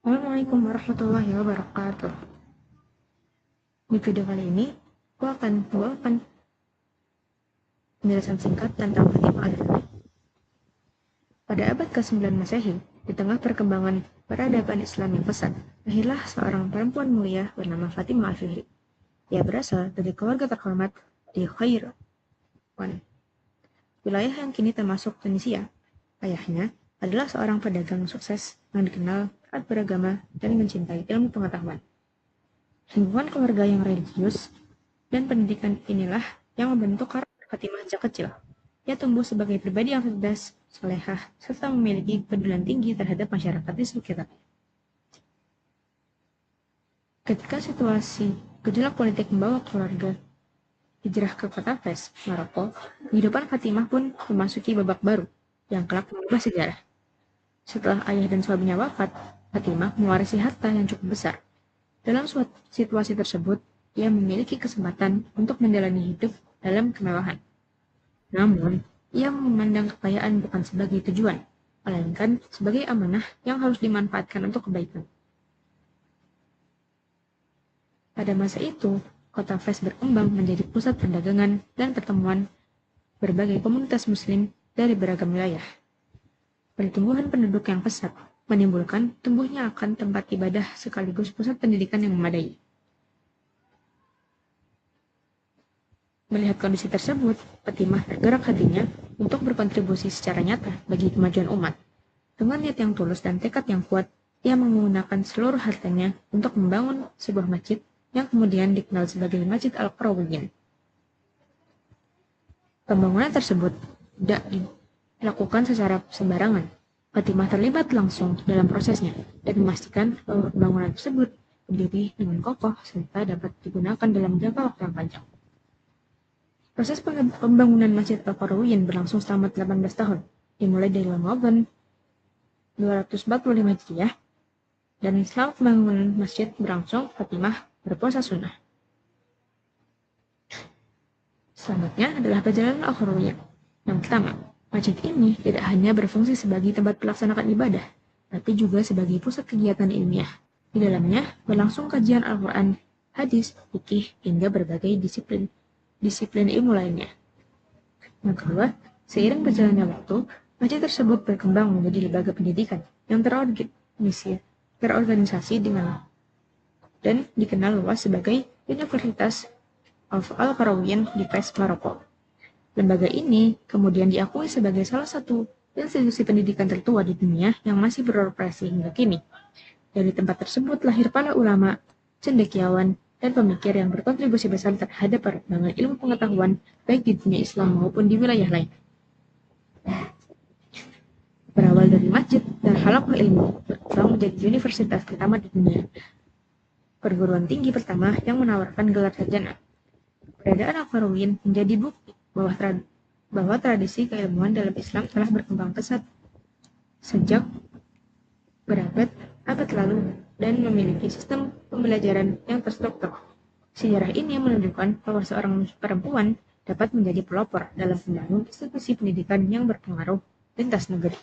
Assalamualaikum warahmatullahi wabarakatuh. Di video kali ini, aku akan membawakan penjelasan singkat tentang Fatimah Al-Fihri. Pada abad ke-9 Masehi, di tengah perkembangan peradaban Islam yang pesat, lahirlah seorang perempuan mulia bernama Fatimah Al-Fihri. Ia berasal dari keluarga terhormat di Khairouan, wilayah yang kini termasuk Tunisia. Ayahnya adalah seorang pedagang sukses yang dikenal taat beragama dan mencintai ilmu pengetahuan. Lingkungan keluarga yang religius dan pendidikan inilah yang membentuk karakter Fatimah sejak kecil. Ia tumbuh sebagai pribadi yang cerdas, solehah, serta memiliki kepedulian tinggi terhadap masyarakat di sekitarnya. Ketika situasi gejolak politik membawa keluarga hijrah ke kota Fes, Maroko, kehidupan Fatimah pun memasuki babak baru yang kelak mengubah sejarah. Setelah ayah dan suaminya wafat, Fatimah mewarisi harta yang cukup besar. Dalam suatu situasi tersebut, ia memiliki kesempatan untuk menjalani hidup dalam kemewahan. Namun, ia memandang kekayaan bukan sebagai tujuan, melainkan sebagai amanah yang harus dimanfaatkan untuk kebaikan. Pada masa itu, kota Fes berkembang menjadi pusat perdagangan dan pertemuan berbagai komunitas muslim dari beragam wilayah. Pertumbuhan penduduk yang pesat menimbulkan tumbuhnya akan tempat ibadah sekaligus pusat pendidikan yang memadai. Melihat kondisi tersebut, Fatimah tergerak hatinya untuk berkontribusi secara nyata bagi kemajuan umat. Dengan niat yang tulus dan tekad yang kuat, ia menggunakan seluruh hartanya untuk membangun sebuah masjid yang kemudian dikenal sebagai Masjid Al-Qarawiyyin. Pembangunan tersebut tidak dilakukan secara sembarangan. Fatimah terlibat langsung dalam prosesnya dan memastikan bahwa pembangunan tersebut berdiri dengan kokoh serta dapat digunakan dalam jangka waktu yang panjang. Proses pembangunan Masjid Al-Qarawiyyin berlangsung selama 18 tahun, dimulai dari Ramadan 245 Hijriah, dan selama pembangunan masjid berlangsung, Fatimah berpuasa sunnah. Selanjutnya adalah perjalanan Al-Qarawiyyin. Yang pertama, masjid ini tidak hanya berfungsi sebagai tempat pelaksanaan ibadah, tapi juga sebagai pusat kegiatan ilmiah. Di dalamnya berlangsung kajian Al-Quran, hadis, fikih, hingga berbagai disiplin ilmu lainnya. Yang kedua, seiring berjalannya waktu, masjid tersebut berkembang menjadi lembaga pendidikan yang terorganisasi dan dikenal luas sebagai Universitas of Al-Qarawiyyin di Fes, Maroko. Lembaga ini kemudian diakui sebagai salah satu institusi pendidikan tertua di dunia yang masih beroperasi hingga kini. Dari tempat tersebut lahir para ulama, cendekiawan, dan pemikir yang berkontribusi besar terhadap perkembangan ilmu pengetahuan baik di dunia Islam maupun di wilayah lain. Berawal dari masjid dan halaqah ilmu, berkembang menjadi universitas pertama di dunia. Perguruan tinggi pertama yang menawarkan gelar sarjana. Keberadaan Al-Qarawiyyin menjadi bukti bahwa tradisi keilmuan dalam Islam telah berkembang pesat sejak berabad-abad lalu dan memiliki sistem pembelajaran yang terstruktur. Sejarah ini menunjukkan bahwa seorang perempuan dapat menjadi pelopor dalam membangun institusi pendidikan yang berpengaruh lintas negeri.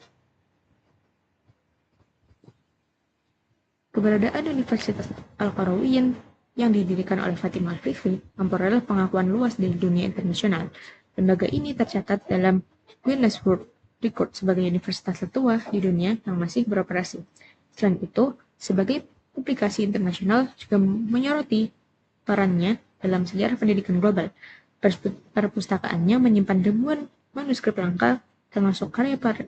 Keberadaan Universitas Al-Qarawiyyin yang didirikan oleh Fatimah Al-Fihri memperoleh pengakuan luas di dunia internasional. Lembaga ini tercatat dalam Guinness World Record sebagai universitas tertua di dunia yang masih beroperasi. Selain itu, sebagai publikasi internasional juga menyoroti perannya dalam sejarah pendidikan global. Perpustakaannya menyimpan ribuan manuskrip langka, termasuk karya para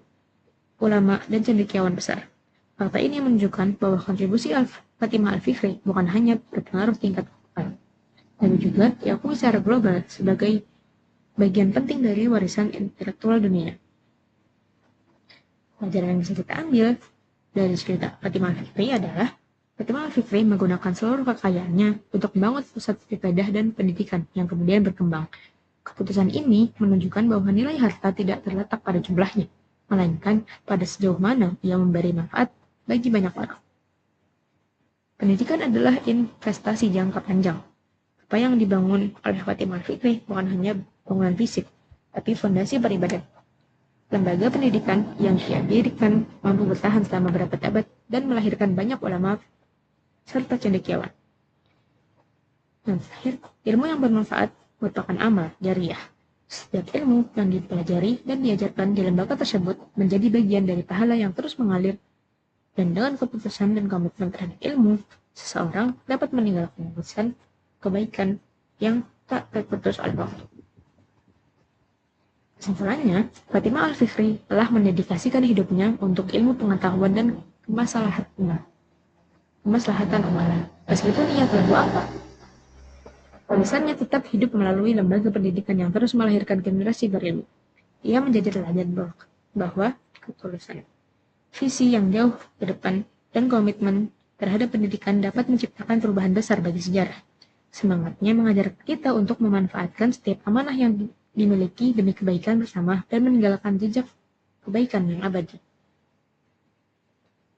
ulama dan cendekiawan besar. Fakta ini menunjukkan bahwa kontribusi Fatimah Al-Fihri bukan hanya berpengaruh tingkat lokal, tapi juga diakui secara global sebagai bagian penting dari warisan intelektual dunia. Pelajaran yang bisa kita ambil dari cerita Fatimah Al-Fihri adalah Fatimah Al-Fihri menggunakan seluruh kekayaannya untuk membangun pusat ibadah dan pendidikan yang kemudian berkembang. Keputusan ini menunjukkan bahwa nilai harta tidak terletak pada jumlahnya, melainkan pada sejauh mana ia memberi manfaat bagi banyak orang. Pendidikan adalah investasi jangka panjang. Apa yang dibangun oleh Fatimah Al-Fihri bukan hanya bangunan fisik, tapi fondasi beribadah lembaga pendidikan yang ia dirikan mampu bertahan selama berabad-abad dan melahirkan banyak ulama serta cendekiawan. Dan terakhir, ilmu yang bermanfaat merupakan amal jariah. Setiap ilmu yang dipelajari dan diajarkan di lembaga tersebut menjadi bagian dari pahala yang terus mengalir, dan dengan keputusan dan komitmen terhadap ilmu, seseorang dapat meninggalkan warisan kebaikan yang tak terputus oleh waktu. Kesimpulannya, Fatimah Al-Fikri telah mendedikasikan hidupnya untuk ilmu pengetahuan dan kemaslahatan umat. Meskipun ia telah wafat, warisannya tetap hidup melalui lembaga pendidikan yang terus melahirkan generasi berilmu. Ia menjadi teladan bahwa ketulusan, visi yang jauh ke depan, dan komitmen terhadap pendidikan dapat menciptakan perubahan besar bagi sejarah. Semangatnya mengajar kita untuk memanfaatkan setiap amanah yang dimiliki demi kebaikan bersama dan meninggalkan jejak kebaikan yang abadi.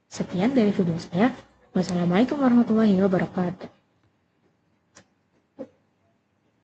Sekian dari video saya. Wassalamualaikum warahmatullahi wabarakatuh.